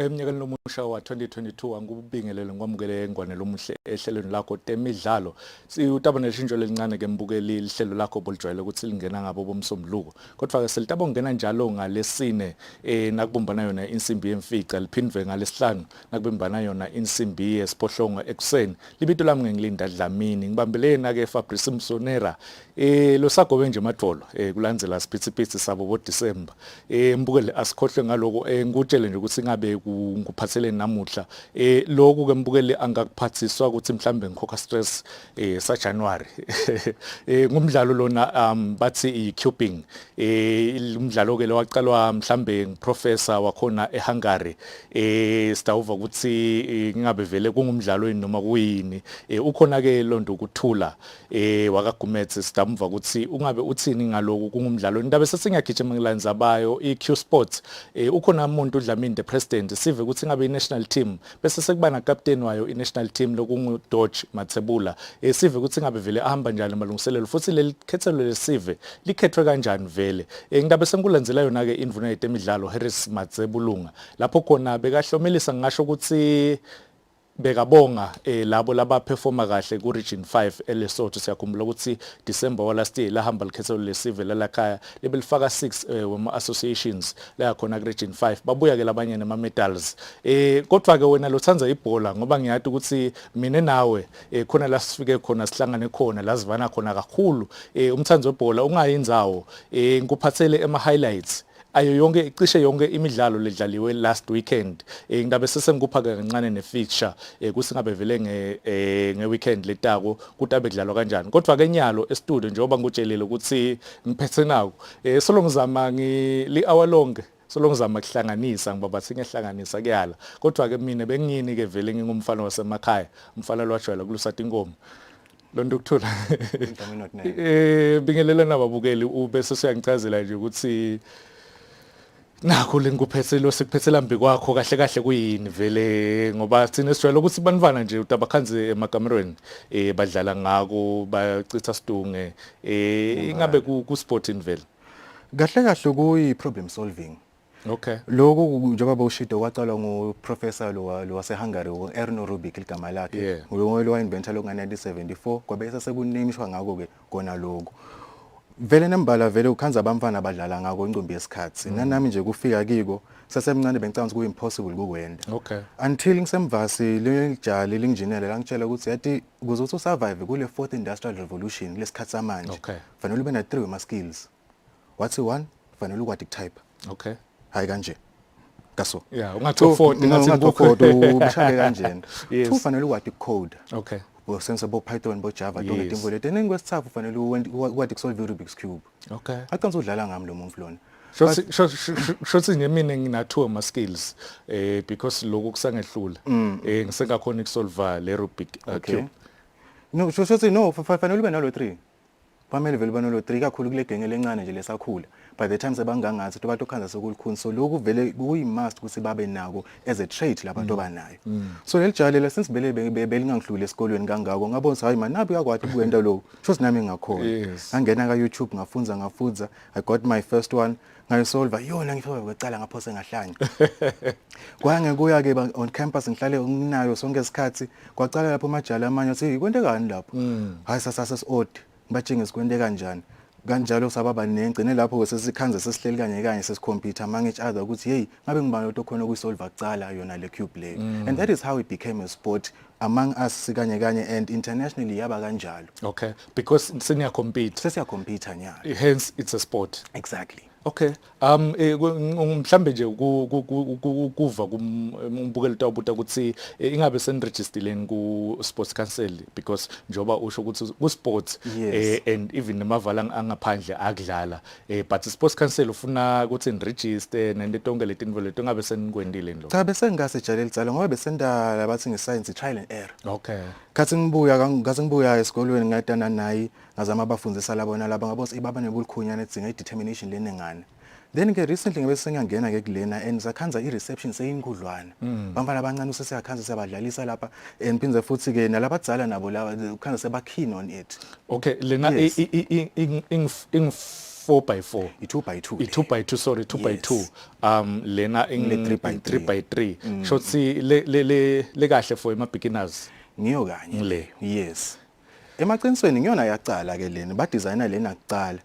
Eminyakeni lomusha wa 2022 angikubingelele ngwamukele ngwanelo omuhle ehlelweni lakho Temidlalo. Utaba neshintsho lelincane ke mbukeli ihlelo lakho bolijwayele ukuthi lingena ngabo bomsombuluko. Kodwa ke selitaba ungena njalo ngalesine nakubumbana yona insimbi yemfica liphindwe ngalesihlanu nakubumbana yona insimbi yesiphohlongo ekuseni. Libito lami ngilinda Dlamini ngibambelena ke Fabrice Msonera lo sagobe nje madvolo kulandzela siphithiphithi sabo bo December. Mbukele asikhohle ngaloko ngikutshele nje ukuthi ngabe nguphathelene namuhla lokhu ke mbukeli angakuphathiswa ukuthi mhlambe ngikhokha stress sa January ngumdlalo lona bathi i-cubing umdlalo ke lowaqalwa mhlambe ngiprofessor wakhona eHungary sitawuva ukuthi ngingabe vele kungumdlalo noma kuyini ukhona ke lonto ukuthula wakaGumetse sidamva ukuthi ungabe uthini ngaloko kungumdlalo indaba sesingagijima ngilanza bayo iQ Sports ukhona umuntu uDlamini the president sive ukuthi ngabe i-national team bese sekuba na captain wayo i-national team lokunguDodge Mathebula sive ukuthi ngabe vele ahamba njalo amalungiselelo futhi leli khethelo lesive likhethwe kanjani vele ngidabe senkulandzela yona ke indvuna yetemidlalo Harris Mathebulunga lapho khona bekahlomelisa ngisho ukuthi bekabonga labo laba performa kahle ku region 5 eLesotho siyakhumbula ukuthi December wa last year lahamba likhethelo lesive lalakhaya lebelifaka 6 wema associations la khona ku region 5 babuya ke labanye nama medals kodwa ke wena lothanza ibhola ngoba ngiyathi ukuthi mina nawe khona la sifike khona sihlangane khona lazivana khona kakhulu umthanzo webhola ungayinzawo ngikuphathele ema highlights ayo yonke icishe yonke imidlalo ledlaliwe last weekend ngidabe sesengikupha kancane ne-fixture kusi ngabe vele nge-weekend letako kutabe kudlalwa kanjani kodwa ke nyalo e-studio njengoba ngikutshelile ukuthi ngiphethe nako solo ngizama li-hour lonke solo ngizama kuhlanganisa ngiba bathi ngehlanganisa kuyala kodwa ke mina bengiyini ke vele ngingumfana wasemakhaya umfana lwajwayela kulusata inkomo lonto ukuthula bingelela nababukeli ubese siyangichazela nje ukuthi nakho lengikuphethe lo sekuphethela mbi kwakho kahle kahle kuyini vele ngoba sine sijwayele ukuthi banivana nje utabakhanze emakamerweni badlala ngako bachitha sidunge ingabe ku sporting vele kahle kahle kuyi problem solving. Okay. Lokho njengoba bawushito waqalwa nguprofessor lo waseHungary uErno Rubik igama lakhe. Lo wayinventa lo nga1974 kwabe sekunamishwa ngako ke kona lokho. Vele nembala vele ukhanza abamfana badlala ngako incumbi yesikhathi nami nje kufika kiko sasemncane bengicanga ukuthi ku-impossible kukwenda until ngisemvasi lelijali lingijinele langitshela ukuthi yathi ukuze uthi usurvive kule 4th industrial revolution lesikhathi samanje fanele ube na 3 wema skills wathi 1 fanele ukwazi type hayi kanje kaso ungathi 4 ubishale kanjena 2 fanele ukwazi code sensible Python bo Java donke timvo leti nengwesithathu fanele ukwazi solve Rubik's cube akanze udlala ngami lo muntu lona shothi ngemini ngina 2 ama skills because lokho kusangehlula ngisengakhona ukusolve le Rubik cube no shothi no fanele ube nalo 3 pamele vele banalo 3 kakhulu kule genge lencane nje lesakhula by the time sebangangathi abantu okhanza sokulukhuni so lokhu vele kuyi must ukuthi babe nako as a trait labantu abanayo so lelijale since vele belingangihlule esikolweni kangako ngabona hayi man nabi yakwathi ukwenda lo shothi nami ngakhona angena ka YouTube ngafunza I got my first one ngayisolve yona ngifike kwecala ngaphose ngahlanya kwange kuya ke on campus ngihlale nginayo sonke isikhathi kwacala lapho majala amanye athi kwente kani lapho hayi sasasesod batshinge sikwende kanjalo sababa nengcine lapho sesikhanze sesihleli kanye sesikhompyutha among each other ukuthi hey ngabe ngibani lo khona ukuyisolve kucala yona le cube le and that is how it became a sport among us kanye and internationally yaba kanjalo because senior compete nyalo hence it's a sport exactly mhlambe nje kuva kumbukela utawubuta ukuthi ingabe senregistereni ku sports council because njoba usho ukuthi ku sports and even nemavala angaphandle akudlala but sports council ufuna ukuthi niregister nento tonke letinvo leto ngabe senikwendile lo cha bese ngasejale litsala ngoba besenda labathi ngescience trial and error kathi ngibuya esikolweni ngadana nayi ngazama abafundisa labona laba ngabose ibaba nebulukhunyana edzinga determination lenengane then ke recently ngibe sengiyangena ke kulena and sakhanza i-reception seyinkudlwana bamfana abancane usesiyakhanza siyabadlalisa lapha and phinze futhi ke nalabadzala nabo laba ukhanza seba keen on it lena 4x4 i2 by 2 i2 by 2 sorry 2 by 2 lena Le 3 by 3 by 3 shotsi le kahle for ama beginners ngiyo kanye le yes emaqinisweni ngiyona yacala ke lena ba designer lena kuqala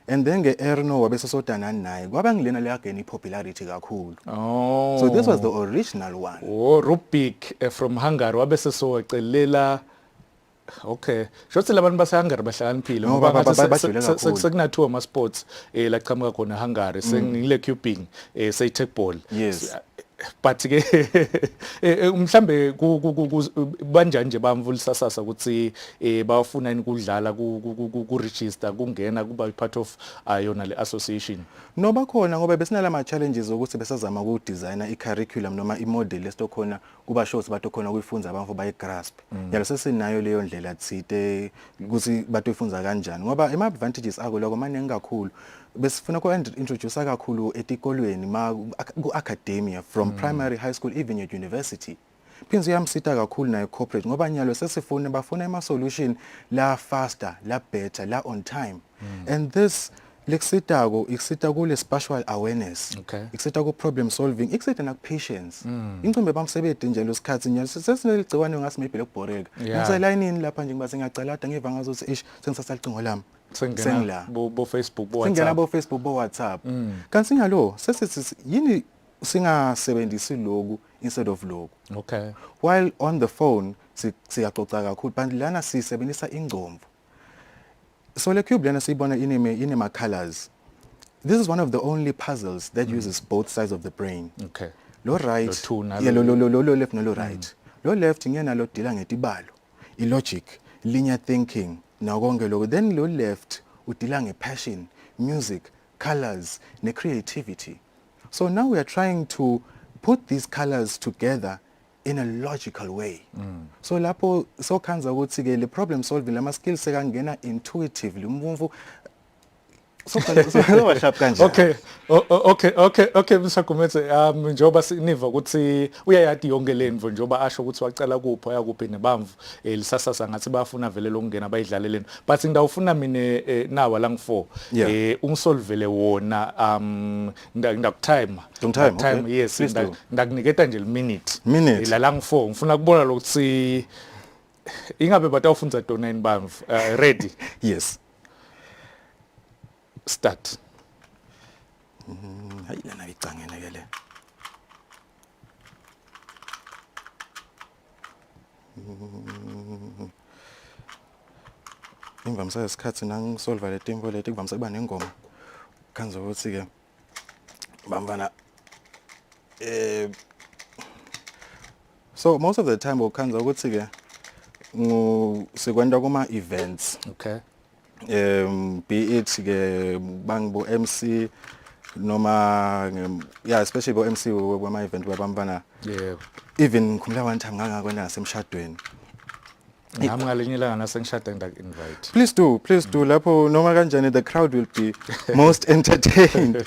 and then ke Erno wabe sesodana naye kwaba ngilena le again popularity kakhulu oh so this was the original one oh Rubik from Hungary wabe sesocelela okay shothi labantu basehungary bahlakaniphile No, ngoba ngathi bajule kakhulu. sekunathiwa ama sports la qhamuka khona Hungary sengile cubing say tech ball Yes. but ke mhlambe banjani nje bamvulisasasa ukuthi bafuna ukudlala ku register kungena kuba part of yona le association no bakhona ngoba besinala ama challenges ukuthi besazama ku designer I curriculum noma I model estokhona kuba shows batokhona kuyifunza abantu bayi grasp yalo sesinayo leyo ndlela thite ukuthi batoyifunza kanjani ngoba ama advantages ako lokho maningi kakhulu besifuna ku introduce kakhulu etikolweni ku academia from primary high school even at university phinzi yamsita kakhulu nayo corporate ngoba nyalo sesifuna bafuna ama solution la faster la better la on time and this lekusitako ikusita kule spatial awareness okay ikusita ku problem solving ikusita na patience incimbe bamsebenzi nje lo sikhathi nyalo sesineligciwane ngasi maybe lokuboreka ngiselayinini lapha nje ngiba sengiyacalada ngiva ngazothi ish sengisasacingo lami sengena bo Facebook bo singena WhatsApp bo Facebook bo WhatsApp kanti singalo sesithi yini singasebenzisi loku instead of loku okay while on the phone siyaxoxa kakhulu but lana sisebenzisa ingcomvu so le cube lana siyibona inema colors this is one of the only puzzles that uses both sides of the brain okay lo right Lo two nalo- yeah lo left no lo right lo left ngiyena lo dila ngetibalo I logic linear thinking nakonke lokho then lo left udila ngepassion music colors ne creativity so now we are trying to put these colors together in a logical way so lapho so khanza ukuthi ke le problem solving lama skills sekangena intuitively umvumvu so sharp kanje okay msagumetse njoba siniva ukuthi uyayadi yonke lento njoba asho ukuthi wacala kuphi ayakuphi nebamvu lisasasa ngathi bafuna vele lokungena bayidlaleleni but ngidawufuna mina nawa la ngi4 ungisolvele wona ngidakutime okay. yes Please do. ndakuniketa nje minute Minute. la ngi4 ngifuna kubona lokuthi ingabe batawufunza dona bamvu ready yes start hayi lana icangene ke le imvamisa isikhathi nangisolva le tempo leti kuvamisa kuba nengoma kanza ukuthi ke bamvana so most of the time ukhanza ukuthi ke sikwenda kuma events okay be it ke bangibo MC noma yeah especially bo MC wema event babambana yeah even khumla one time ngakwenda ngasemshadweni ngami ngalinye ilanga nasengishada ngidak-invite please do lapho noma kanjani the crowd will be most entertained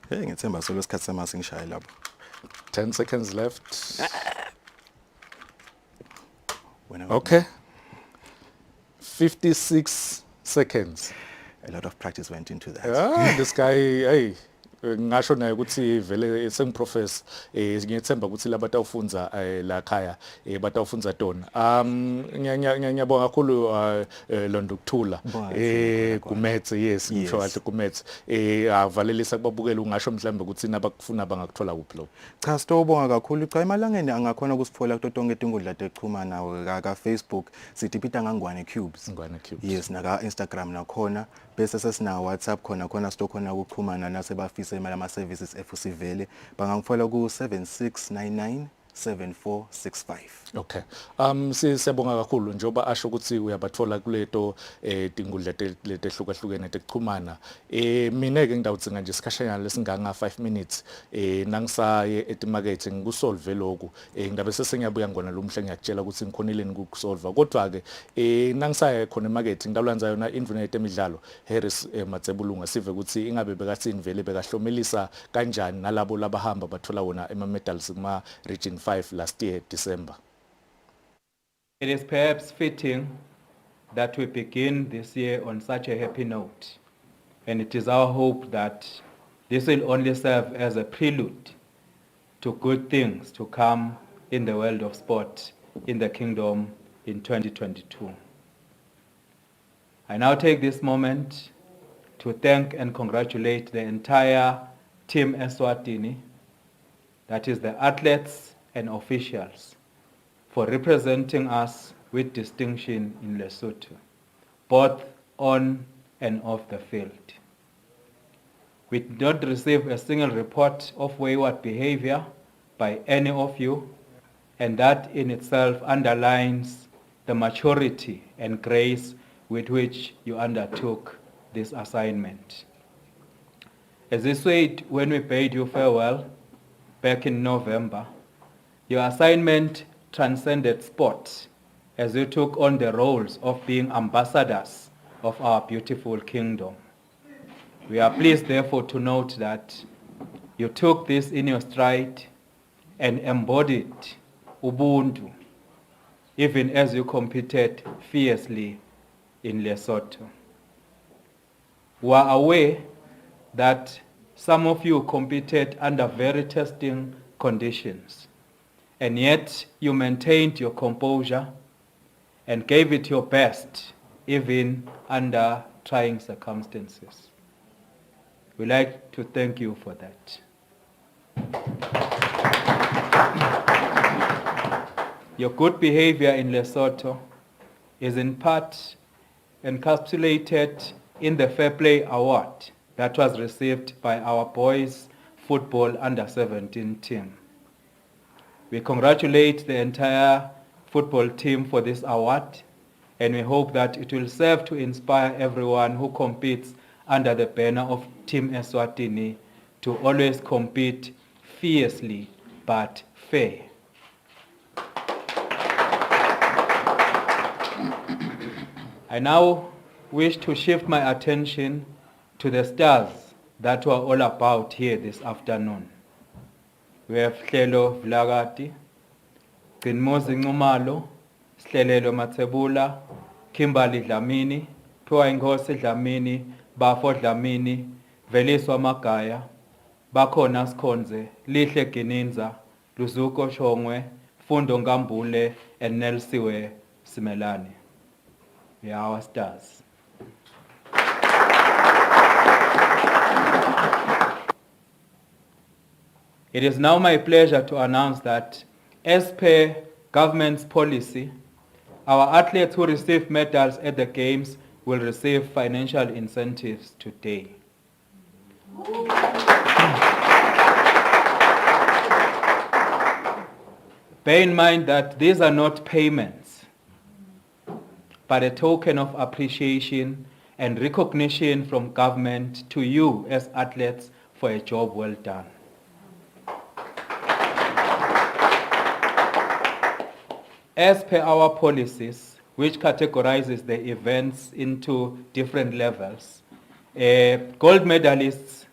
hey ngithemba solo isikhathi samasi ngishaye lapho 10 seconds left Wena- okay 56 seconds a lot of practice went into that this guy hey ngasho naye ukuthi vele sengiprofessor ngiyethemba ukuthi labantu awufunza la khaya batawufunza tona ngiyabonga kakhulu Londo Kuthula kumethe yes ngisho kahle kumethe avalelisa kubabukela ungasho mhlambe ukuthi nabakufuna bangakuthola kuphi lo cha sitobonga kakhulu cha emalangeni angakhona ukusithola kuto tonke tinkundla texhumana ka Facebook sitipita ngangwane cubes ngwane cube yes naka Instagram nakhona bese sesina WhatsApp khona sitokhona ukuxhumana nasebafisa imali ama services efusivele bangangithola ku 7699 7465 okay siyabonga kakhulu njoba asho ukuthi uyabathola kuleto tingudla letehlukahlukene tekuxhumana mina ke ngidawudzinga nje isikhashana lesinganga 5 minutes nangisaye etimarket ngikusolve lokhu ngidabe sesengiyabuya ngona lo mhle ngiyakutshela ukuthi ngikhonile ukusolve kodwa ke nangisaye khona emarket ngidalwanza yona indvuna Temidlalo Harris Matsebulunga sive ukuthi ingabe bekathini vele bekahlomelisa kanjani nalabo labahamba bathola wona ema medals kuma region 5 last year December. It is perhaps fitting that we begin this year on such a happy note. And it is our hope that this will only serve as a prelude to good things to come in the world of sport in the kingdom in 2022. I now take this moment to thank and congratulate the entire Team Eswatini, that is the athletes and officials, for representing us with distinction in Lesotho, both on and off the field. We did not receive a single report of wayward behavior by any of you, and that in itself underlines the maturity and grace with which you undertook this assignment. As we said when we bade you farewell back in November, your assignment transcended sport as you took on the roles of being ambassadors of our beautiful kingdom. We are pleased therefore to note that you took this in your stride and embodied Ubuntu, even as you competed fiercely in Lesotho. We are aware that some of you competed under very testing conditions, and yet you maintained your composure and gave it your best, even under trying circumstances. We'd like to thank you for that. Your good behavior in Lesotho is in part encapsulated in the Fair Play Award that was received by our boys football under-17 team. We congratulate the entire football team for this award, and we hope that it will serve to inspire everyone who competes under the banner of Team Eswatini to always compete fiercely but fair. I now wish to shift my attention to the stars that we're all about here this afternoon. We have Hlelo Vlagati, Gqinmozi Nxumalo, Slelelo Mathebula, Kimberly Dlamini, Phiwa Inkosi Dlamini, Bafo Dlamini, Veliswa Magaya, Bakhona Sikhonze, Lihle Gininza, Luzuko Shongwe, Fundo Ngambule, and Nelsiwe Simelane. We are our stars. It is now my pleasure to announce that, as per government's policy, our athletes who receive medals at the Games will receive financial incentives today. Bear in mind that these are not payments, but a token of appreciation and recognition from government to you as athletes for a job well done. As per our policies, which categorizes the events into different levels, gold medalists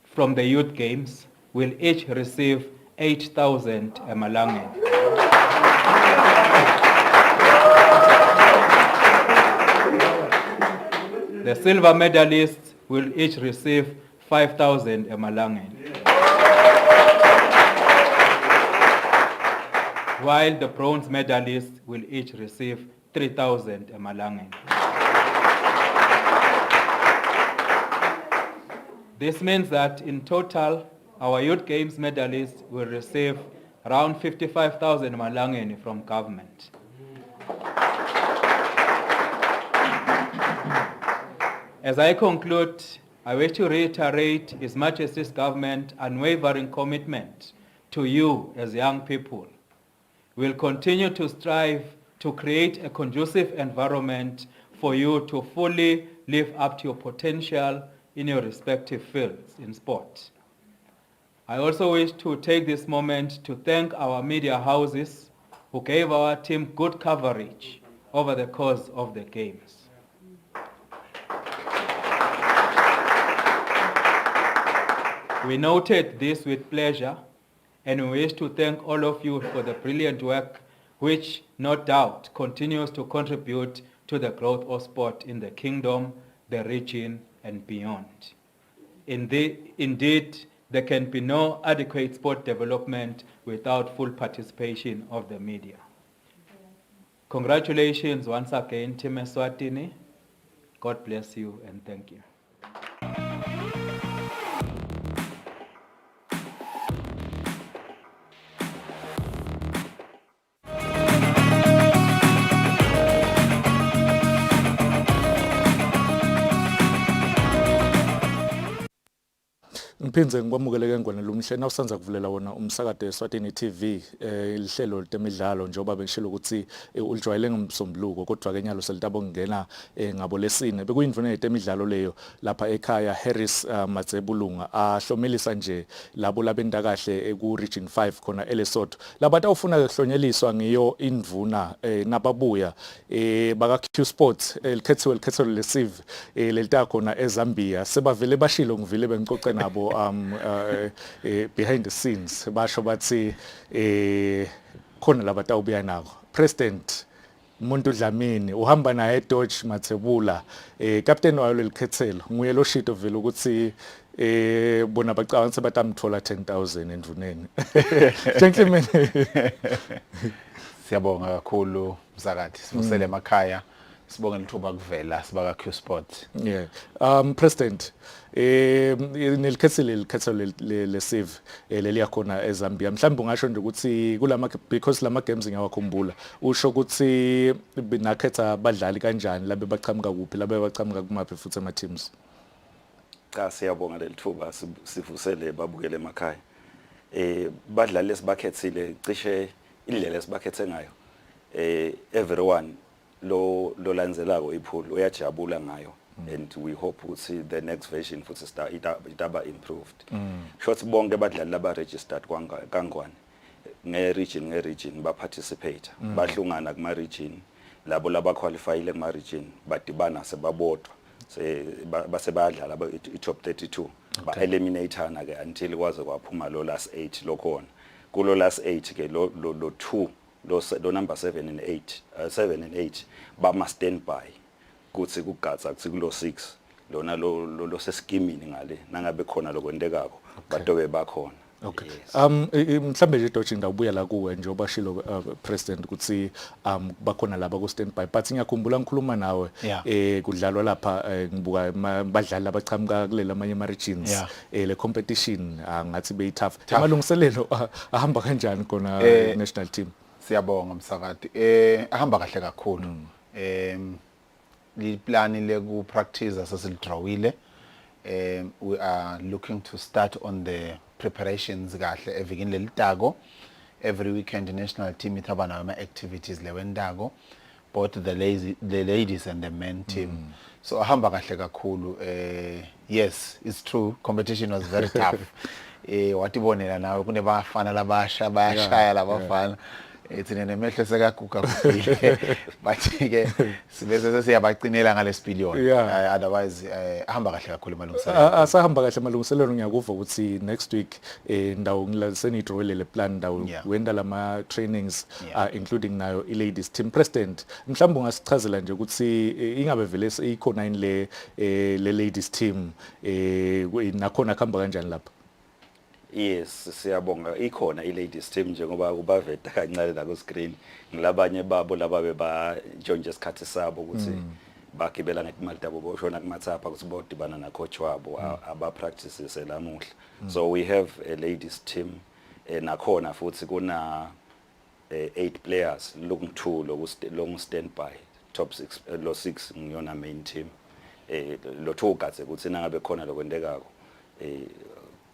from the Youth Games will each receive 8,000 Emalangen. The silver medalists will each receive 5,000 Emalangen. While the bronze medalists will each receive 3,000 Emalangen. This means that in total, our Youth Games medalists will receive around 55,000 Emalangen from government. As I conclude, I wish to reiterate His Majesty's government unwavering commitment to you as young people. We'll continue to strive to create a conducive environment for you to fully live up to your potential in your respective fields in sport. I also wish to take this moment to thank our media houses who gave our team good coverage over the course of the Games. We noted this with pleasure, and we wish to thank all of you for the brilliant work which, no doubt, continues to contribute to the growth of sport in the kingdom, the region, and beyond. Indeed, there can be no adequate sport development without full participation of the media. Congratulations once again, Team Eswatini. God bless you and thank you. Ngiphindze ngikwamukeleke ngwane lumhle nawusanza kuvulela wona umsakade Eswatini TV lihlelo Temidlalo njengoba bengishilo ukuthi ulijwayele ngomsombuluko kodwa ke nyalo selitabo ngena ngabo lesine bekuyindvuna yetemidlalo leyo lapha ekhaya Harris Matsebulunga ahlomelisa nje labo labenta kahle ku region 5 khona eLesotho labantu awufuna ukuhlonyeliswa ngiyo indvuna nababuya baka Q Sports likhetho lesive lelita khona eZambia sebavele bashilo ngivile bengicoce nabo behind the scenes basho bathi khona labatawubuya nako President umuntu Dlamini uhamba naye Dodge Mathebula captain wayo lelikhethelo nguye lo shito vele ukuthi bona bacabanga ukuthi batamthola 10,000 endvuneni gentlemen siyabonga kakhulu msakathi sivusele emakhaya sibonga lithuba kuvela sibaka Q Sport. Yeah. President nelikhetho lesive leliya khona eZambia mhlawumbe ungasho nje ukuthi kulama because lama games ngiyawakhumbula usho ukuthi binakhetha abadlali kanjani labe baqhamuka kuphi labe baqhamuka kumaphi futhi ama teams. Cha siyabonga lelithuba sivusele babukele emakhaya badlali lesibakhethile cishe indlela esibakhethe ngayo everyone lo landzelako ipool uyajabula ngayo and we hope ukuthi the next version futhi itaba improved shothi bonke abadlali laba registered kangwane nge region ba participate bahlungana kuma region labo laba qualifyile kuma region badibana sebabodwa base bayadlala i top 32 ba eliminatana ke until kwaze kwaphuma lo last 8 lokhona kulo last 8 ke lo 2 lo number 7 and 8 ba must stand by kuthi kugatsa kuthi kulo 6 lona lo seskimini ngale nangabe khona lokwendekako badobe bakhona. Okay. Mhlambe nje Dodge ngawubuya la kuwe njengoba shilo president ukuthi bakhona laba ku stand by but ngiyakhumbula ngikhuluma nawe kudlalwa lapha ngibuka badlali abachamuka kulela amanye ama regions le competition ngathi be tough amalungiselelo ahamba kanjani kona national team. Siyabonga msakati ahamba kahle kakhulu liplani leku practice asesilidrawile we are looking to start on the preparations kahle evikini lelitako every weekend the national team ithaba nayo ama activities lewendako both the ladies and the men team so ahamba kahle kakhulu yes it's true competition was very tough watibonela nawe kunebafana labasha bayashaya labafana itsine nemehle sekaguga kuphile but ke sibese siyabacinela ngalesipiliyoni otherwise ahamba kahle kakhulu malungiselelo asahamba kahle malungiselelo ngiyakuva ukuthi next week ndawo ngilaseni idrawele plan ndawo wenda lama trainings including nayo i ladies team. President mhlawumbe ungasichazela nje ukuthi ingabe vele ikhona in le ladies team nakhona khamba kanjani lapha. Yes siyabonga ikhona i ladies team njengoba kubaveta kancane la ku screen ngilabanye babo laba beba jonge isikhathi sabo ukuthi bagibela ngetimali tabo boshona kumathapha ukuthi bodibana na coach wabo aba practices lamuhla so we have a ladies team nakhona futhi kuna 8 players looking to long standby top 6 lo 6 ngiyona main team lo thogatse ukuthi nangabe khona lokwendekako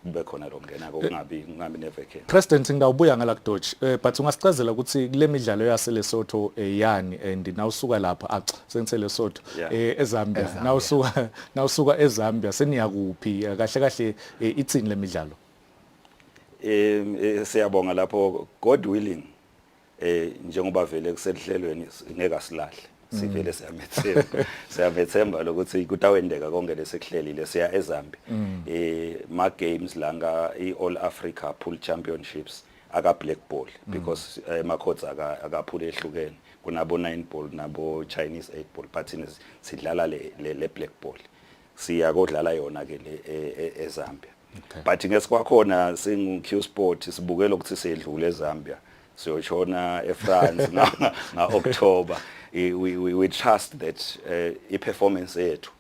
bekhona longena kungabi neveke. President ngidawubuya ngala Dodge but ungasicazela ukuthi kule midlalo yaseLesotho yani and nawusuka lapha sengithe Lesotho eZambia nawusuka eZambia seniya kuphi kahle kahle itsini lemidlalo. Siyabonga lapho God willing njengoba vele kuselihlelweni ngeke asilahle sivele siyamethemba lokuthi kutawendeka konke lesekuhlelile siya eZambia ma games langa i All Africa Pool Championships aka black ball because ema courts aka pool ehlukene kunabo 9 ball nabo Chinese 8 ball but sidlala le black ball siya kodlala yona ke le eZambia but ngesikwakhona singu Q Sport sibukela ukuthi sedlule eZambia siyoshona eFrance nga October we trust that I-performance yethu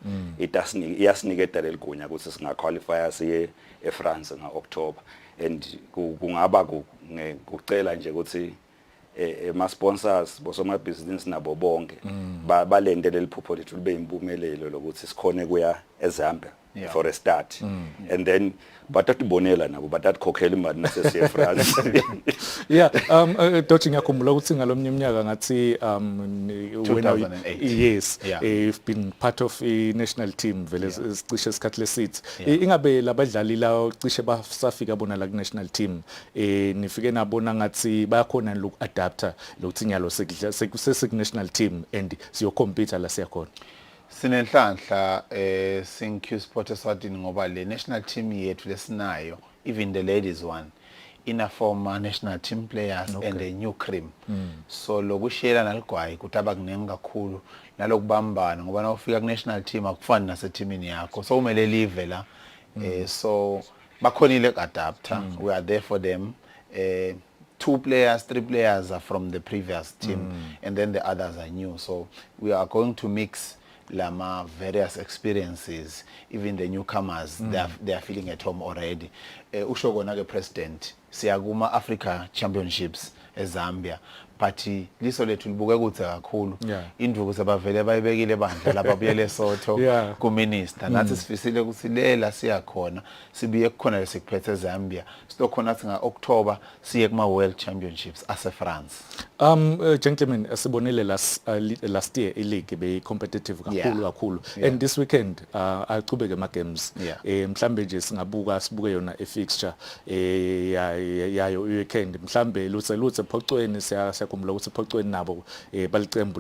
iyasiniketa leligunya ukuthi singaqualify siye eFrance nga October and kungaba kucela nje ukuthi ama sponsors bosomabhizinisi nabo bonke balendele liphupho lethu libe impumelelo lokuthi sikhone kuya eZambia for a start and then batatibonela nabo batatikokhela imali nasesiye France. Yeah, Dodge ngiyakhumbula ukuthi ngalomnye iminyaka ngathi 2008. Yes, you've been part of a national team vele sicishe isikhathi lesithi ingabe labadlali la cishe basafika bona la national team nifike nabona ngathi bayakhona lokuadapta lokuthi nyalo seku national team and siyocompete la siyakhona. Sinenhlanhla sing Q Sport Eswatini ngoba le national team yethu lesinayo even the ladies one ina former national team players and a new cream so lokushela naligwayi kutaba kunengi kakhulu nalokubambana ngoba nawufika ku national team akufani nase teamini yakho so umele live la so bakhonile ukadapta we are there for them 2 players 3 players are from the previous team and then the others are new so we are going to mix lama various experiences even the newcomers they are feeling at home already usho kona ke president siya kuma Africa Championships eZambia but liso lethu libuke kuthi kakhulu induku sebavele bayibekile bandla lapha buye leSotho ku minister nathi sifisile ukuthi lela siya khona sibiye kukhona lesikuphethe eZambia sizokhona nga October siye kuma World Championships ase France. Gentlemen asibonile last year league be competitive kakhulu and this weekend aqhubeke ama games mhlambe nje sibuke yona fixture yayo weekend mhlambe lutse Phocweni siyakhumbula ukuthi Phocweni nabo balicembu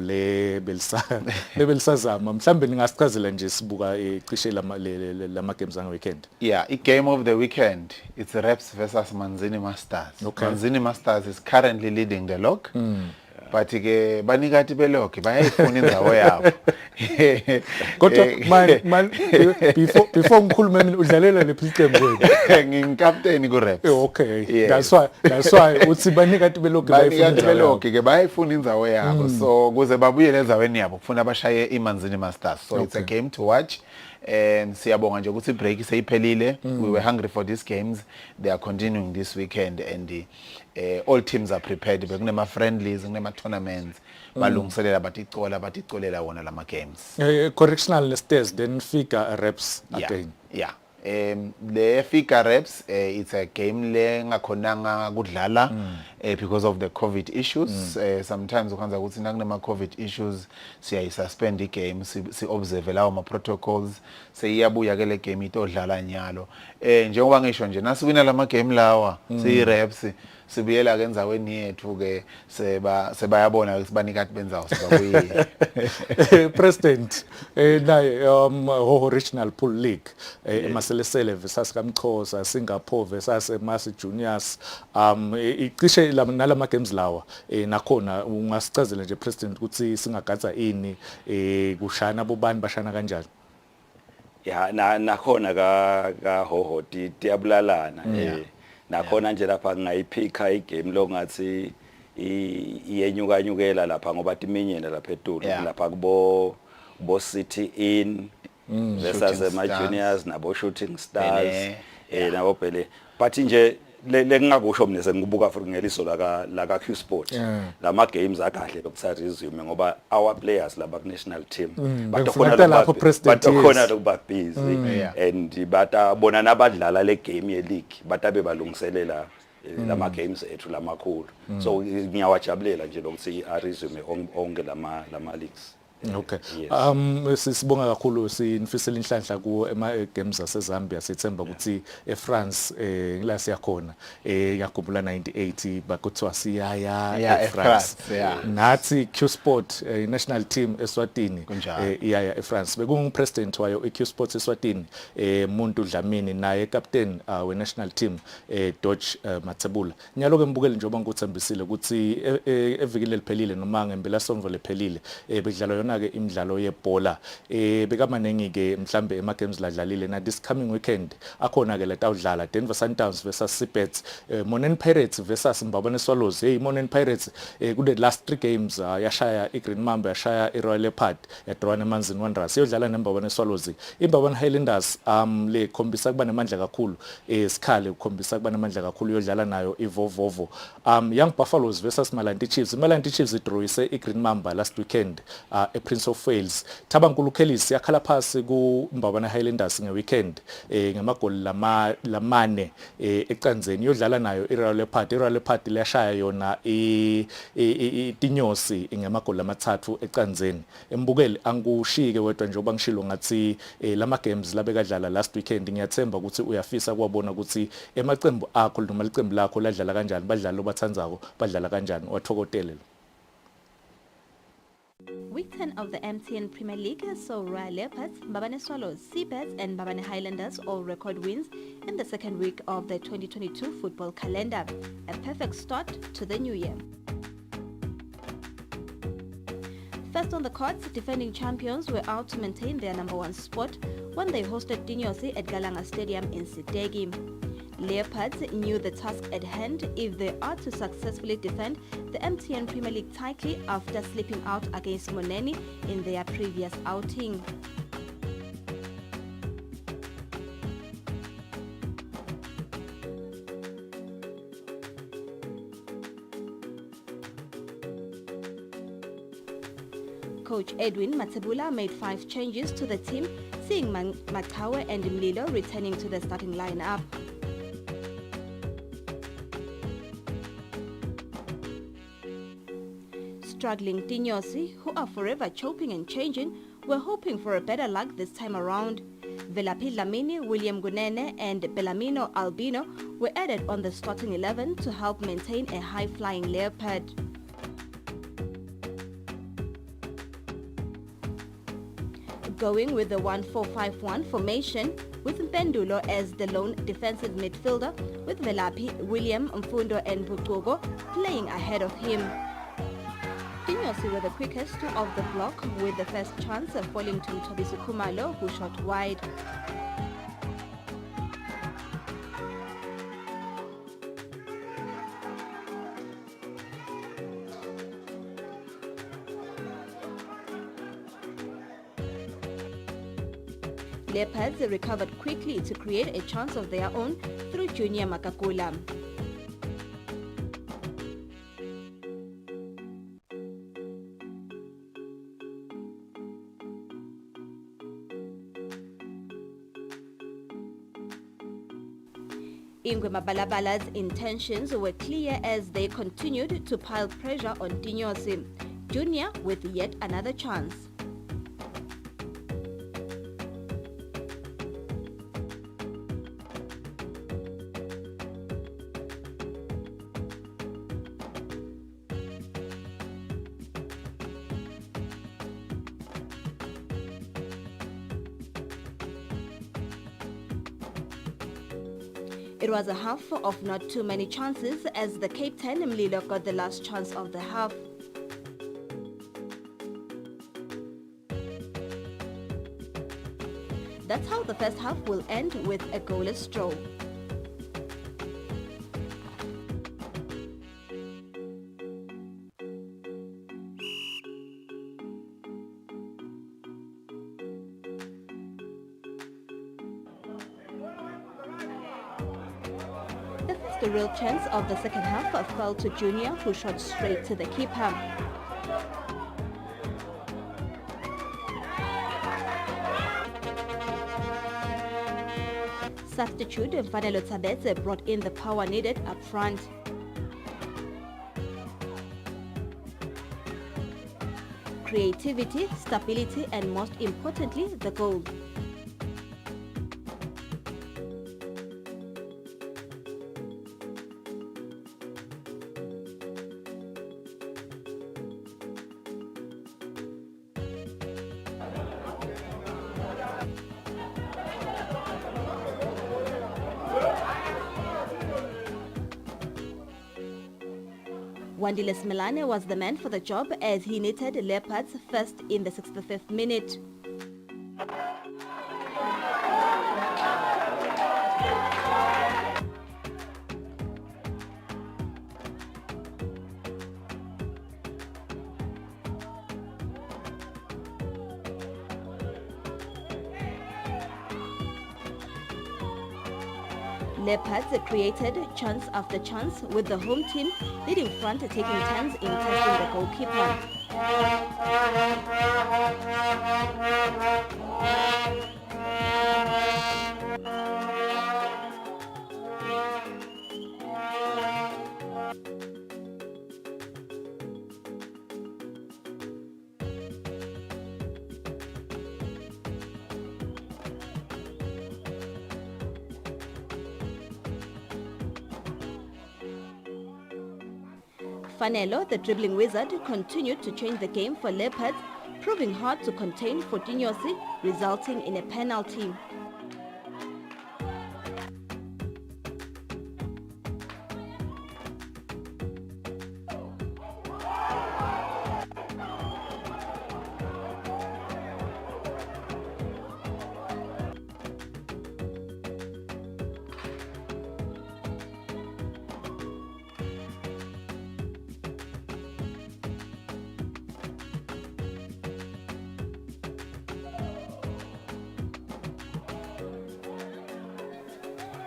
belisazama mhlambe ningasichazela nje sibuka cishe lama games anga weekend. I game of the weekend it's Reps versus Manzini Masters. Manzini Masters is currently leading the log but ke banikati belokhe bayayifuna indzawo yabo kodwa man before ngikhuluma mina udlalela lephi iqembu wena ngingicaptain ku Reps. Okay that's why uthi banikati belokhe ke bayayifuna indzawo yabo so kuze babuyele enzaweni yabo kufuna abashaye iManzini Masters so it's a game to watch and siyabonga nje ukuthi break iseyiphelile we were hungry for these games they are continuing this weekend and all teams are prepared bekunema friendlies kunema tournaments balungiselela baticolela wona lama games correctional stairs then figure Reps again the figure Reps it's a game le ngakhonanga kudlala because of the COVID issues sometimes ukhanza ukuthi nakunema COVID issues siya suspend the game si observe lawo ma protocols seyiyabuya ke le game itodlala nyalo njengoba ngisho nje nasiwina lama game lawa si Reps sibuyela ke enzaweni yethu ke sebayabona ukuthi banikati benzawo sibabuye. President naye ho regional pool league maselesele versus kaMxhosa Singapore versus Masi Juniors icishe nalama games lawa nakhona ungasichazela nje president ukuthi singagadza ini kushana bobani bashana kanjani. Nakhona ka hoho tiyabulalana nakhona nje lapha ngayiphika igame lo ngathi iyenyukanyukela lapha ngoba timinyene lapha eTulu lapha kubo City in versus ama Juniors nabo Shooting Stars nabo phele but nje lengingakusho mina sengibuka futhi ngeliso la ka Q Sport lama games akahle lokuthi resume ngoba our players laba ku national team batokhona lokuba busy and batabona nabadlala le game ye league batabe balungiselela lama games ethu lamakhulu so ngiyawajabulela nje lokuthi a resume onke lama leagues Okay. Yes. Sisibonga kakhulu sinifisela inhlanhla ku games zaseZambia sithemba ukuthi eFrance ngila siyakhona yakhumbula 98 bakuthiwa siyaya Yeah, eFrance. eFrance, yeah. Nathi Q Sport national team Eswatini Kunjalo. iyaya eFrance. Bekungupresident wayo iQ Sport Eswatini Muntu Dlamini naye captain we national team Dodge Matsebula. Nyaloke mbukele njengoba ngikuthembisile ukuthi evikile liphelile noma ngempela sonto lephelile bedlala yona ke imidlalo yebhola bekamanengi ke mhlambe ema games ladlalile na this coming weekend akhona ke letawudlala Denver Sundowns versus Seabirds Monen Pirates versus Mbabane Swallows. Hey Monen Pirates kude last 3 games yashaya iGreen Mamba yashaya iRoyal Leopard yadrawana emanzini Wanderers yodlala neMbabane Swallows. iMbabane Highlanders le khombisa kuba nemandla kakhulu Sikhale ukhombisa kuba nemandla kakhulu yodlala nayo iVovovo. Young Buffaloes versus Malanti Chiefs. Malanti Chiefs idrawise iGreen Mamba last weekend ePrince of Wales. Thabankulu Kellis yakhala phasi ku Mbabane Highlanders ngeweekend ngamagoli lamane ecanzeni yodlala nayo iRoyal Leopard. iRoyal Leopard liyashaya yona itinyosi ngamagoli amathathu ecanzeni. Embukeli angushike wedwa njengoba ngishilo ngathi lama games labekadlala last weekend ngiyathemba ukuthi uyafisa kwabona ukuthi emaqembu akho noma licembu lakho ladlala kanjani badlali obathandzako badlala kanjani wathokotele. Week 10 of the MTN Premier League saw Royal Leopards, Mbabane Swallows, Seabirds and Mbabane Highlanders all record wins in the second week of the 2022 football calendar, a perfect start to the new year. First on the courts, defending champions were out to maintain their number 1 spot when they hosted Dinyosi at Galanga Stadium in Sitegi. Leopards knew the task at hand if they are to successfully defend the MTN Premier League title after slipping out against Moneni in their previous outing. Coach Edwin Matsebula made 5 changes to the team, seeing Makawe and Mlilo returning to the starting lineup. Struggling Tinyosi, who are forever chopping and changing, were hoping for a better luck this time around. Velapi Lamini, William Gunene and Bellamino Albino were added on the starting 11 to help maintain a high-flying Leopard. Going with the 1-4-5-1 formation, with Mpendulo as the lone defensive midfielder, with Velapi, William Mfundo and Butogo playing ahead of him. Tinyosi were the quickest of the block, with the first chance falling to Tobisu Kumalo, who shot wide. Leopards recovered quickly to create a chance of their own through Junior Makakula. Ingwe Mabalabala's intentions were clear as they continued to pile pressure on Tinyosi, Junior with yet another chance. It was a half of not too many chances as the Captain Mlilo got the last chance of the half. That's how the first half will end, with a goalless draw. The real chance of the second half fell to Junior, who shot straight to the keeper. Substitute Vanelo Tabete brought in the power needed up front. creativity, stability, and most importantly, the goal. Wandile Smelane was the man for the job as he netted Leopards first in the 65th minute. Leopards created chance after chance with the home team leading front taking turns in testing the goalkeeper. Fanelo, the dribbling wizard, continued to change the game for Leopards, proving hard to contain for Dinyosi, resulting in a penalty.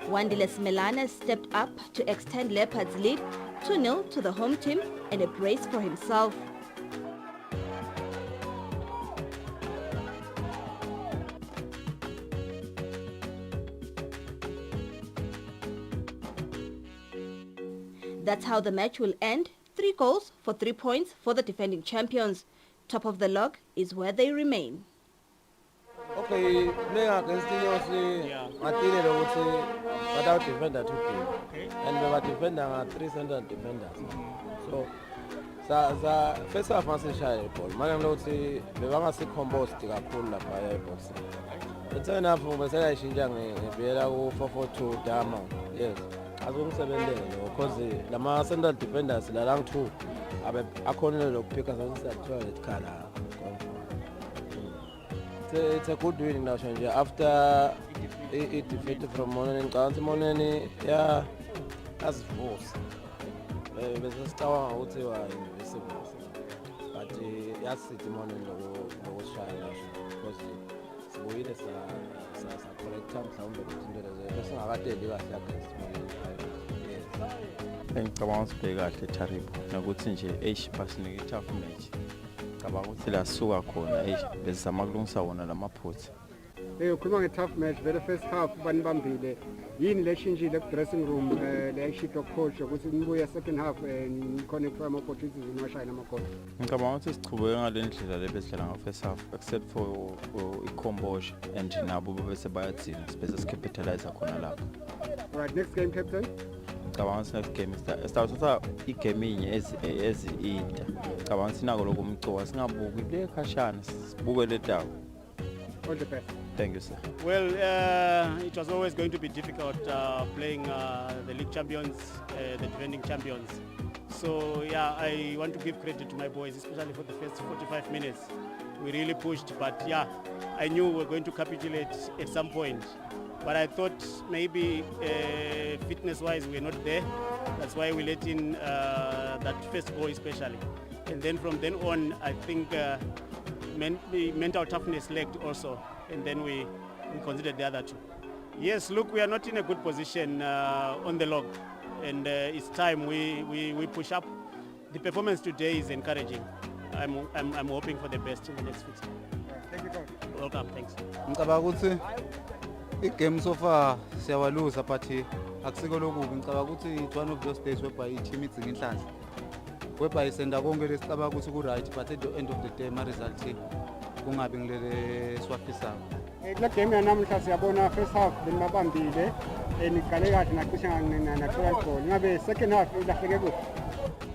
Wandile Smelane stepped up to extend Leopards' lead 2-0 to the home team and a brace for himself. That's how the match will end. 3 goals for 3 points for the defending champions. Top of the log is where they remain. Okay, playing against Dinyosi, Matile Lowuti, without defender today. Okay. And we were defending 3 central defenders. So, first half masishaya ibhola. Manje Lowuti bebangasikhombose kakhulu lapha ebox. The second half besayishintsha ngivela ku 4-4-2 dama. Yes. Azongisebenzele because lama central defenders la lang 2 abe akhonile lokuphika sasithiwa letikhala. It's a good win now, Shanja. After it defeated from Moneni, County Moneni, yeah, that's worse. There's a star out there invisible. But yes, it's Moneni was shy because we had a correct time. Person I got there, they were against Moneni. Ngicabanga sibheka kahle Taribo nokuthi nje basinike tough match. Ngicabanga ukuthi la suka khona bezama kulungisa wona lamaphutha. Ukhuluma nge-tough match vele first half banibambile yini leshinjile ku-dressing room le-shito coach ukuthi nibuye second half nikhona kufika ama-opportunities niwashaya namagoli. Ngicabanga ukuthi sichubeke ngale ndlela lebesidlala ngo-first half except for i-composure and nabo bese bayathina sibese sicapitalize khona lapho. Alright, next game captain. Ngicabanga ukuthi next game start igame inye ezi-inta. Ngicabanga sinako lokho umcuwa singabuki play khashana sibuke le dawo. All the best. Thank you, sir. Well, it was always going to be difficult playing the league champions, the defending champions. So yeah, I want to give credit to my boys, especially for the first 45 minutes. We really pushed, but yeah, I knew we were going to capitulate at some point. But I thought maybe fitness-wise we were not there. That's why we let in that first goal especially. And then from then on, I think mental toughness lacked also. And then we considered the other two. Yes, look, we are not in a good position on the log. And it's time we push up. The performance today is encouraging. I'm hoping for the best in the next fixture. Thank you, coach. Welcome, thanks. Ngicabanga ukuthi igame so far siyawaluza but akusiko lokubi. Ngicabanga ukuthi it's one of those days whereby i-team idzinga inhlanhla. whereby senda konke lesicabanga ukuthi ku-right but at the end of the day ama-result kungabi ngilele siwafisayo. Kule game yanamuhla siyabona first half benibabambile niqale kahle nacisha natural goal. Ngabe second half ilahleke kuphi?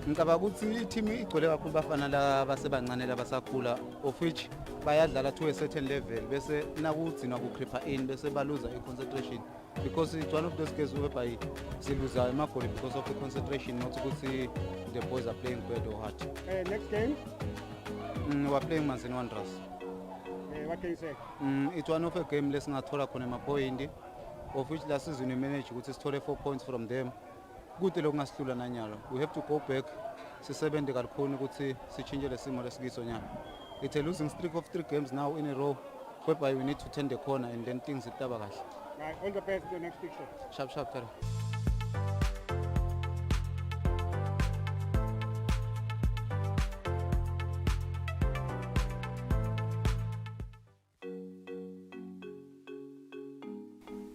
Ngicabanga ukuthi i-team igcwele kakhulu bafana labasebancane labasakhula of which bayadlala to a certain level bese nakugcina kukhipha in bese baluza i-concentration because it's one of those cases whereby siluza amagoli because of the concentration, not ukuthi the boys are playing bad or hard. Next game? We're playing Manzini Wanderers. What can you say? It's one of a game lesingathola khona ama-point of which last season we managed ukuthi sithole 4 points from them. Kude lokungasihlula nanyalo. We have to go back sisebenze kakhulu ukuthi sichinje lesimo lesikiso nyalo. It's a losing streak of 3 games now in a row whereby we need to turn the corner and then things zitaba kahle. Right, all the best to the next fixture. Sharp, Tara.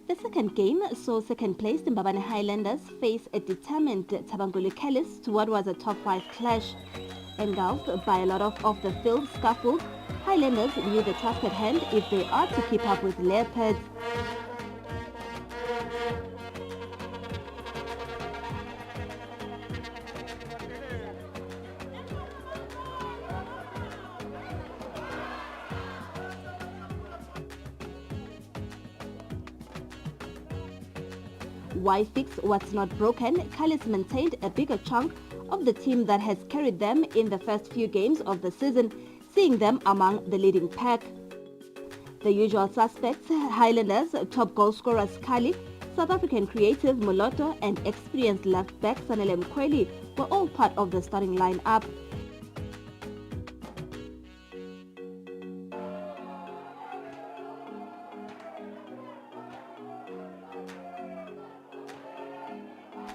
The second game saw second-placed Mbabane Highlanders face a determined Tabangulu Kellis to what was a top-5 clash. Engulfed by a lot of off-the-field scuffles, Highlanders knew the task at hand if they are to keep up with Leopards. Why fix what's not broken? Callis maintained a bigger chunk of the team that has carried them in the first few games of the season, seeing them among the leading pack. The usual suspects, Highlanders top goal scorers Kali, South African creative Moloto and experienced left back Sanele Mkweli were all part of the starting line-up.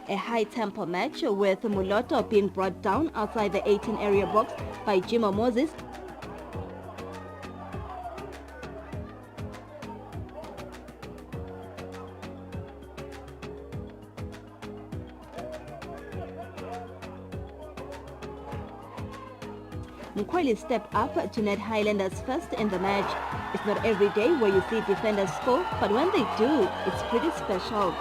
A high-tempo match with Moloto being brought down outside the 18-area box by Jimo Moses. Mkweli stepped up to net Highlanders first in the match. It's not every day where you see defenders score, but when they do, it's pretty special.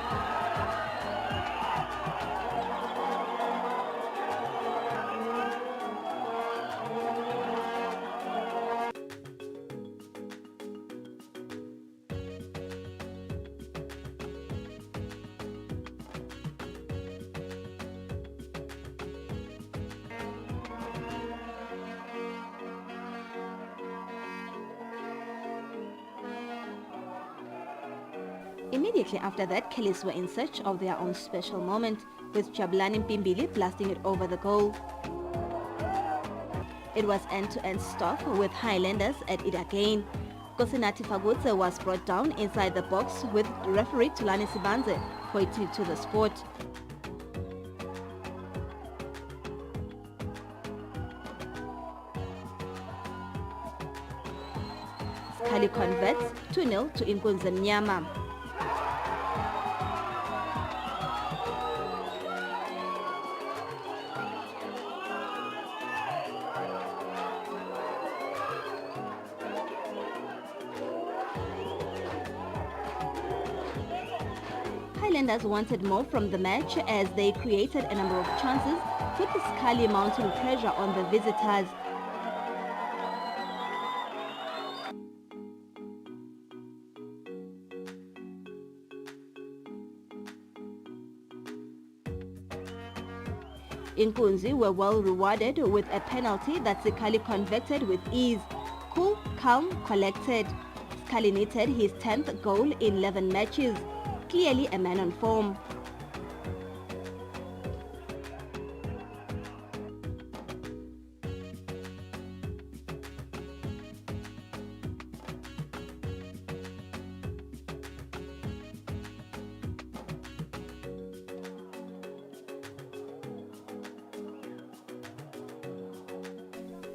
Immediately after that, Kellis were in search of their own special moment, with Jabulani Mpimbili blasting it over the goal. It was end-to-end stuff with Highlanders at it again. Kosinati Fagutse was brought down inside the box with referee Tulani Sibanze pointing to the spot. Skali converts 2-0 to Inkunze Mnyama. Highlanders wanted more from the match as they created a number of chances, with Skali mounting pressure on the visitors. Inkunzi were well rewarded with a penalty that Skali converted with ease. Cool, calm, collected. Skali netted his 10th goal in 11 matches. Clearly a man on form.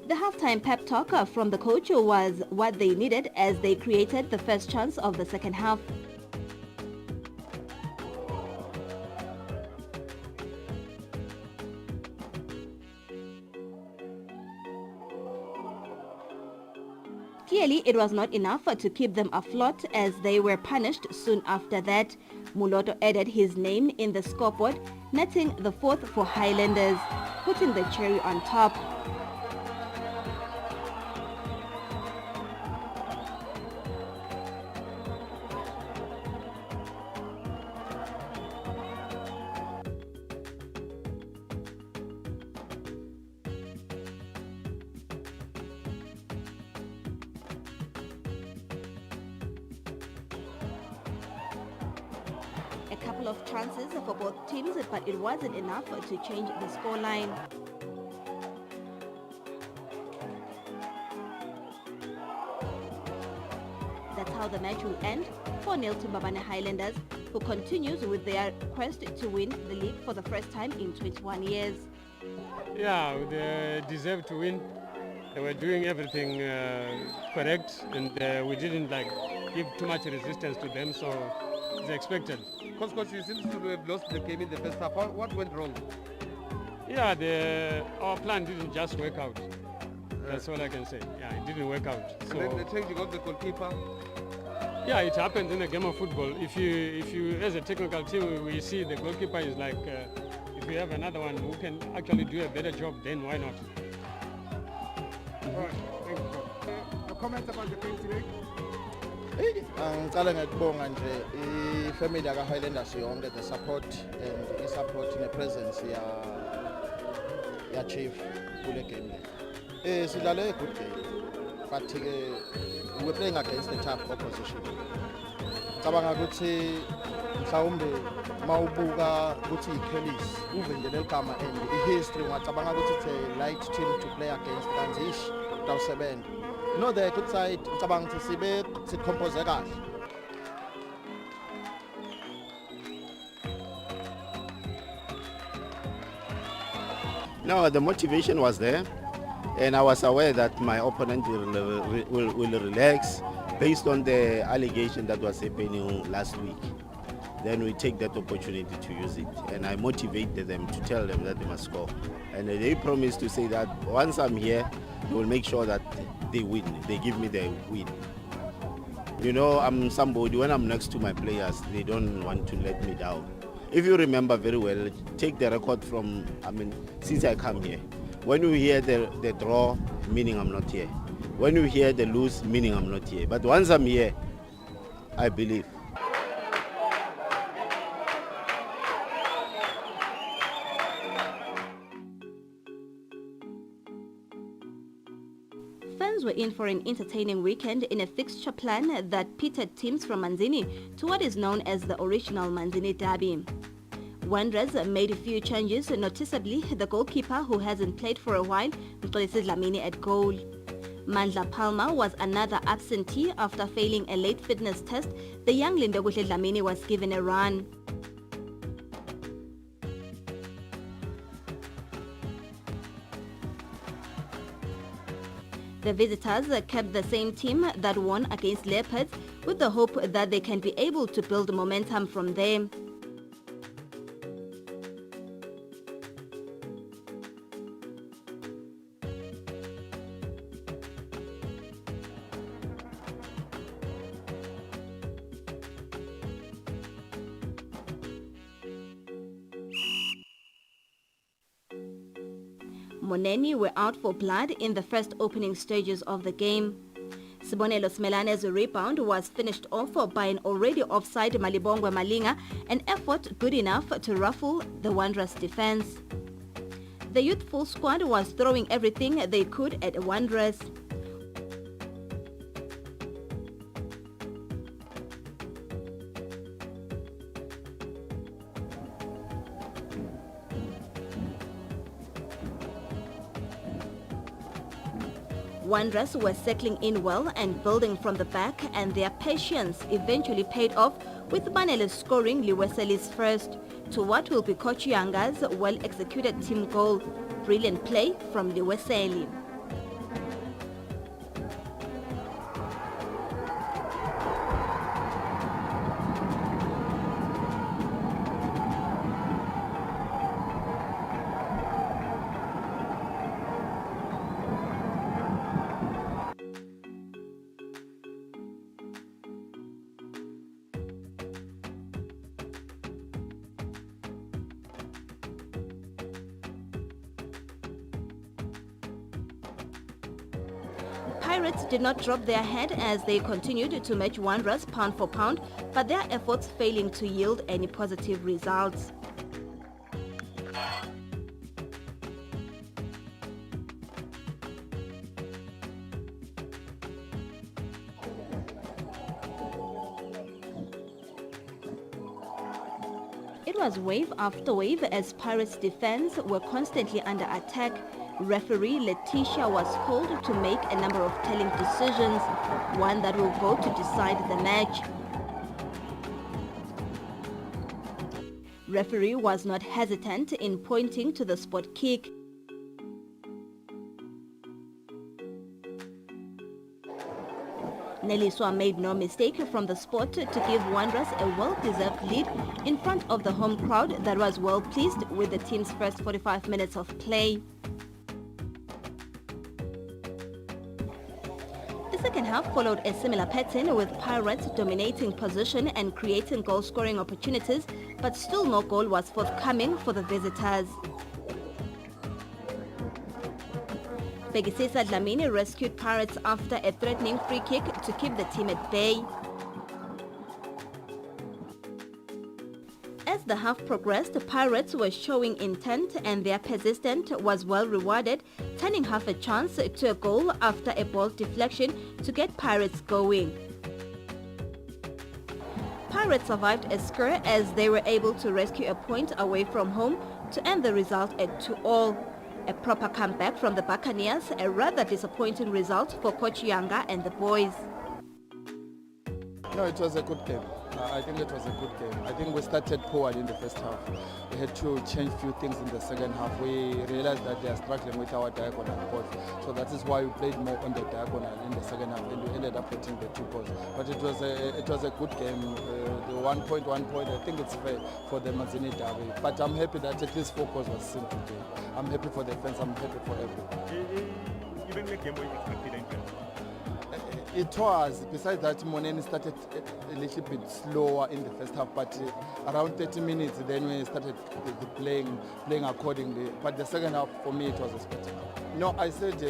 The halftime pep talk from the coach was what they needed as they created the first chance of the second half. Clearly, it was not enough to keep them afloat as they were punished soon after that. Muloto added his name in the scoreboard, netting the 4th for Highlanders, putting the cherry on top. A couple of chances for both teams, but it wasn't enough to change the scoreline. That's how the match will end, 4-0 to Mbabane Highlanders, who continues with their quest to win the league for the first time in 21 years. Yeah, they deserve to win. They were doing everything correct, and we didn't give too much resistance to them, so it's expected. Coach, you seem to have lost the game in the first half. What went wrong? Yeah, our plan didn't just work out. That's all I can say. Yeah, it didn't work out. So, And then the change, you got the goalkeeper. yeah, it happens in a game of football. If you as a technical team, we see the goalkeeper is if you have another one who can actually do a better job, then why not? All right, thank you. Your comments about the game today? Ngicala ngikubonga nje ifamily yaka Highlanders yonke, the support and i-support ne-presence ya chief kule game le. Sidlale a good game, but we're playing against a tough opposition. Ngicabanga ukuthi mhlawumbe mawubuka ukuthi iPelis uve nje leligama and i-history ngicabanga ukuthi it's a light team to play against kanzish utawusebenza. No, the good side ngicabanga ukuthi sibe sicompose kahle. No, the motivation was there, and I was aware that my opponent will relax based on the allegation that was happening last week. Then we take that opportunity to use it, and I motivated them to tell them that they must score. And they promised to say that once I'm here, they will make sure that they win. They give me the win. You know, I'm somebody, when I'm next to my players, they don't want to let me down. If you remember very well, take the record from, since I come here. When you hear the draw, meaning I'm not here. When you hear the lose, meaning I'm not here. But once I'm here, I believe. Fans were in for an entertaining weekend in a fixture plan that pitted teams from Manzini to what is known as the original Manzini Derby. Wanderers made a few changes, noticeably the goalkeeper who hasn't played for a while, Mxolisi Dlamini at goal. Mandla Palma was another absentee after failing a late fitness test. The young Lindokuhle Dlamini was given a run. The visitors kept the same team that won against Leopards with the hope that they can be able to build momentum from there. Moneni were out for blood in the first opening stages of the game. Sibonelo Smelane's rebound was finished off by an already offside Malibongwe Malinga, an effort good enough to ruffle the Wanderers' defense. The youthful squad was throwing everything they could at Wanderers. Wanderers were settling in well and building from the back, and their patience eventually paid off with Manele scoring Liweseli's first to what will be Coach Yanga's well-executed team goal. Brilliant play from Liweseli. Pirates did not drop their head as they continued to match Wanderers pound for pound, but their efforts failing to yield any positive results. It was wave after wave as Pirates' defense were constantly under attack. Referee Letitia was called to make a number of telling decisions, one that will go to decide the match. Referee was not hesitant in pointing to the spot kick. Neliswa made no mistake from the spot to give Wanderers a well-deserved lead in front of the home crowd that was well pleased with the team's first 45 minutes of play. The second half followed a similar pattern with Pirates dominating position and creating goal-scoring opportunities, but still no goal was forthcoming for the visitors. Begisisa Dlamini rescued Pirates after a threatening free kick to keep the team at bay. As the half progressed, Pirates were showing intent and their persistence was well rewarded, turning half a chance to a goal after a ball deflection to get Pirates going. Pirates survived a scare as they were able to rescue a point away from home to end the result at 2-2. A proper comeback from the Buccaneers, a rather disappointing result for Coach Yanga and the boys. No, it was a good game. I think it was a good game. I think we started poor in the first half. We had to change a few things in the second half. We realized that they are struggling with our diagonal balls. So that is why we played more on the diagonal in the second half and we ended up getting the 2 goals. But it was a good game. The 1 point, I think it's fair for the Mazini derby. But I'm happy that at least 4 goals was seen today. I'm happy for the fans, I'm happy for everyone. Even the game we expected in It was. Besides that, Moneni started a little bit slower in the first half, but around 30 minutes, then we started playing accordingly. But the second half, for me, it was a spectacle. No, I said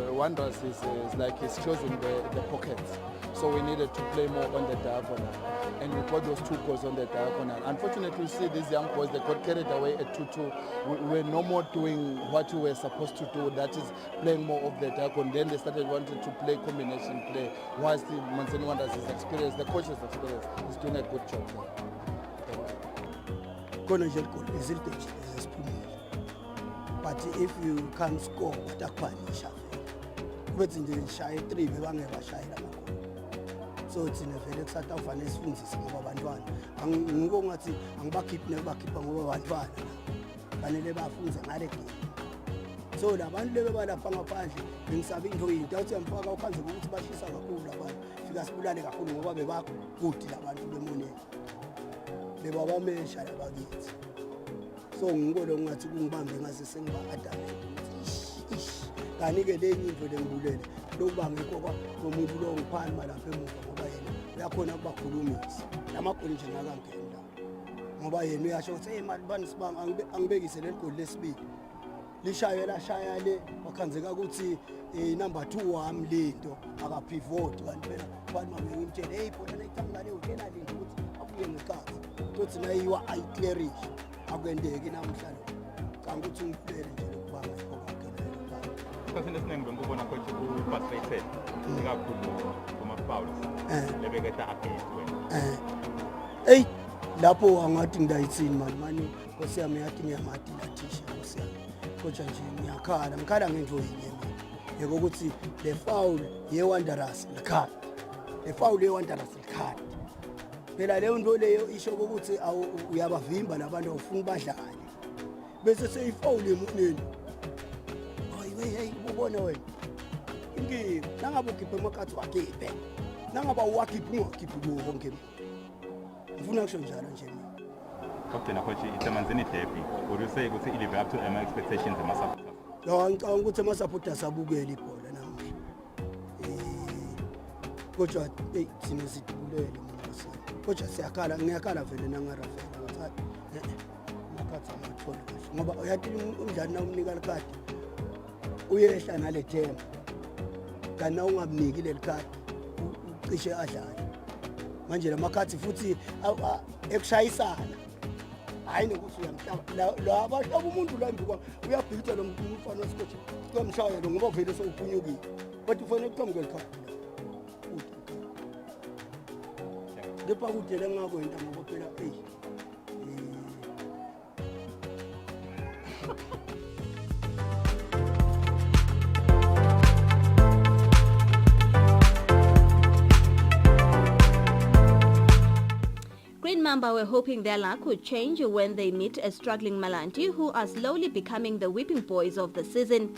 Wanderers is like he's choosing the pockets. So we needed to play more on the diagonal. And we got those 2 goals on the diagonal. Unfortunately, you see these young boys, they got carried away at 2-2. We were no more doing what we were supposed to do, that is playing more of the diagonal. Then they started wanting to play combination play. Whilst the Manzini Wanderers is experienced, the coach is experienced, he's doing a good job there. But if you can't score, utakupanisha. But in the shy 3, we won't ever shy. So it's in a very exciting finance funds. I'm going to say, I'm back it, never keep on over one. And never funds and other things. So the one level by the Pangapaj, in Sabin to eat, that's and Paga Pans, but she's a cool one. She has put a cool over the back, put it about the money. The Baba may shy about it. So I'm going to bumping as a single at that. Can you get any for them bullet? No bang, no move long pan, Madame Mobile. We are going to back to rooms. I'm not going to Mobile, we are say, my buns bang, and beg is a little less big. Lishayela shayale wakanzeka ukuthi number 2 amlindo akapivot kanti phela bani mangimtshela hey phona nayithangane utshela lindo ukuthi abuye ngeqhaza ukuthi nayiwa ayiclearish akwendeki namhlanje kanti ukuthi umphele nje lokubanga ikho Isikhathini esiningi bengikubona coach frustrated ikakhulu kuma-fouls lebeketa against wena. Hey lapho angathi ngidayithini mani Nkosi yami yathi ngiyamathi lathisha Nkosi yami kodwa nje ngiyakhala ngento yini yebo ukuthi le foul yeWanderers likhadi le foul yeWanderers likhadi phela leyo nto leyo isho ukuthi uyabavimba labantu awufuni badlale bese seyifoul emuneni hey ubone wena inkingi nangabe ukhiphe emakhathi wakhiphe nangaba uwakhiphe ungakhiphi wonke ngifuna kusho njalo nje mina Captain coach itemanzini derby would you say ukuthi live up to my expectations ama supporters no ngicabanga ukuthi ama supporters abukele ibhola namuhla kodwa thina sidubulele manje kodwa siyakhala ngiyakhala vele nangarafela ukuthi makhathi amathola ngoba uyathi umdlali na umnika likadi uyehla nale thema kanti na ungabiniki leli khadi ucishe adlale manje lamakhadi futhi ekushayisana hayi nokuthi uyamhlaba la abahlobo umuntu la embuka uyabhilita lo mfana wesikotshi kuyamshayela ngoba vele sowuphunyukile kodwa ufanele ukuqhamuke likhadi kepha kudele ngakwenta ngoba phela Green Mamba were hoping their luck would change when they meet a struggling Malanti who are slowly becoming the whipping boys of the season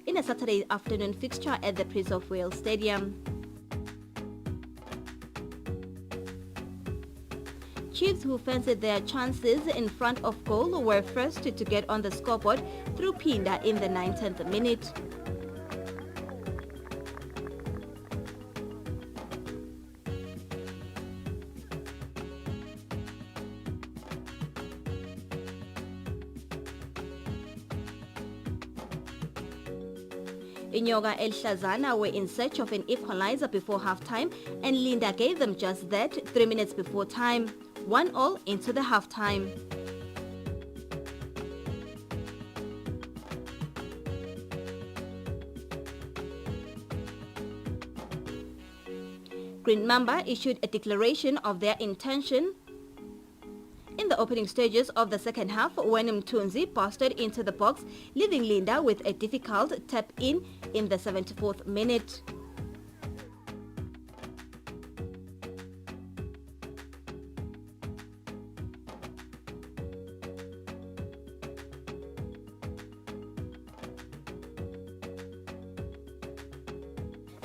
in a Saturday afternoon fixture at the Prince of Wales Stadium. Chiefs, who fancied their chances in front of goal, were first to get on the scoreboard through Pinda in the 19th minute. Inyoga El Shazana were in search of an equalizer before halftime, and Linda gave them just that 3 minutes before time. 1-1 into the halftime. Green Mamba issued a declaration of their intention in the opening stages of the second half when Mtunzi busted into the box, leaving Linda with a difficult tap-in the 74th minute.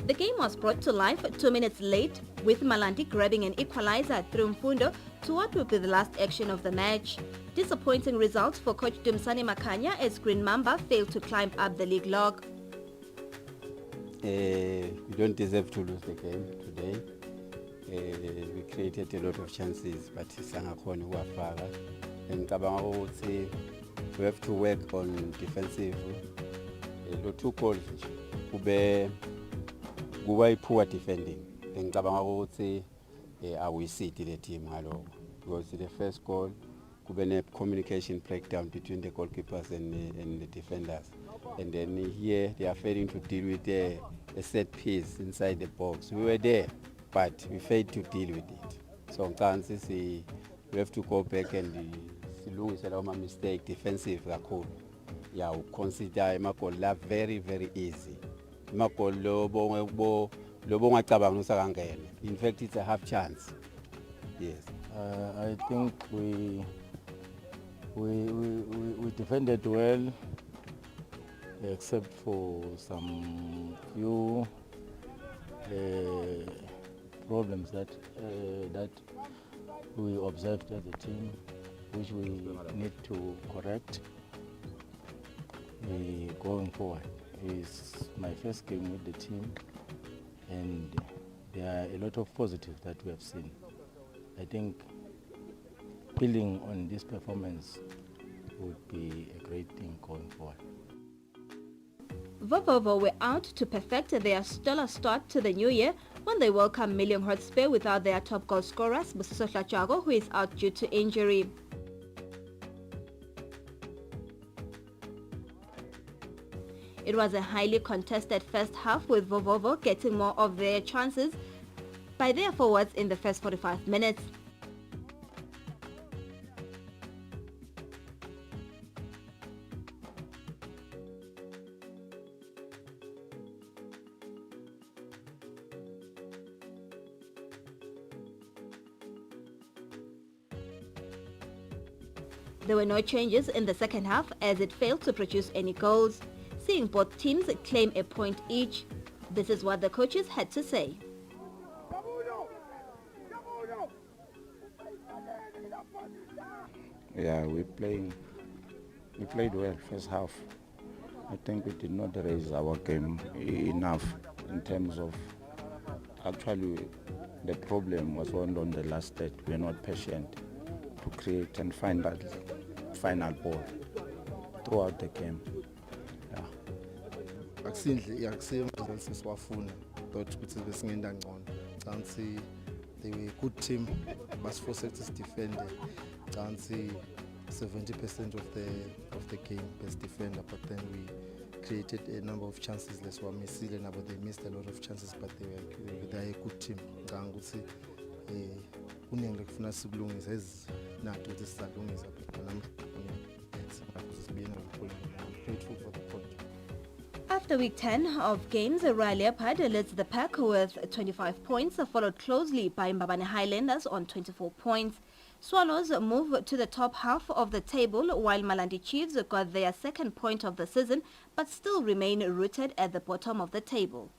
The game was brought to life 2 minutes late, with Malanti grabbing an equalizer through Mfundo to what would be the last action of the match. Disappointing results for coach Dumsani Makanya as Green Mamba failed to climb up the league log. We don't deserve to lose the game today. We created a lot of chances, but sangakhona ukuwafaka. Ngicabanga ukuthi we have to work on defensive. Lo 2 goals kube poor defending. Ngicabanga ukuthi awisidi le team ngaloko, because the first goal kube ne communication breakdown between the goalkeepers and the defenders, and then here they are failing to deal with a set piece inside the box. We were there, but we failed to deal with it. So we have to go back and silungise lawo mistake defensive kakhulu. Yeah, we consider amagoli la very easy. Amagoli lobo ngacabanga usakangena. In fact, it's a half chance. Yes. I think we defended well, except for some few problems that we observed as a team, which we need to correct going forward. It's my first game with the team, and there are a lot of positives that we have seen. I think building on this performance would be a great thing going forward. Vovovo were out to perfect their stellar start to the new year when they welcome Million Hotspur without their top goal scorer, Busiso Hlachago, who is out due to injury. It was a highly contested first half, with Vovovo getting more of their chances by their forwards in the first 45 minutes. There were no changes in the second half as it failed to produce any goals, seeing both teams claim a point each. This is what the coaches had to say. Yeah, we played well first half. I think we did not raise our game enough in terms of, actually the problem was on the last stage. We are not patient to create and find that final ball throughout the game. akusiyo results esiwafuna but ukuthi besingenda ngcono chansi they were a good team basiforce ukuthi sidefende chansi 70% of the game best defender, but then we created a number of chances leswamisile nabo they missed a lot of chances, but they are a good team ngicanga ukuthi kunenge kufuna sikulungisa ezinathu ukuthi sisalungisa grateful for the point. After week 10 of games, Royal Leopard leads the pack with 25 points, followed closely by Mbabane Highlanders on 24 points. Swallows move to the top half of the table, while Malandi Chiefs got their second point of the season, but still remain rooted at the bottom of the table.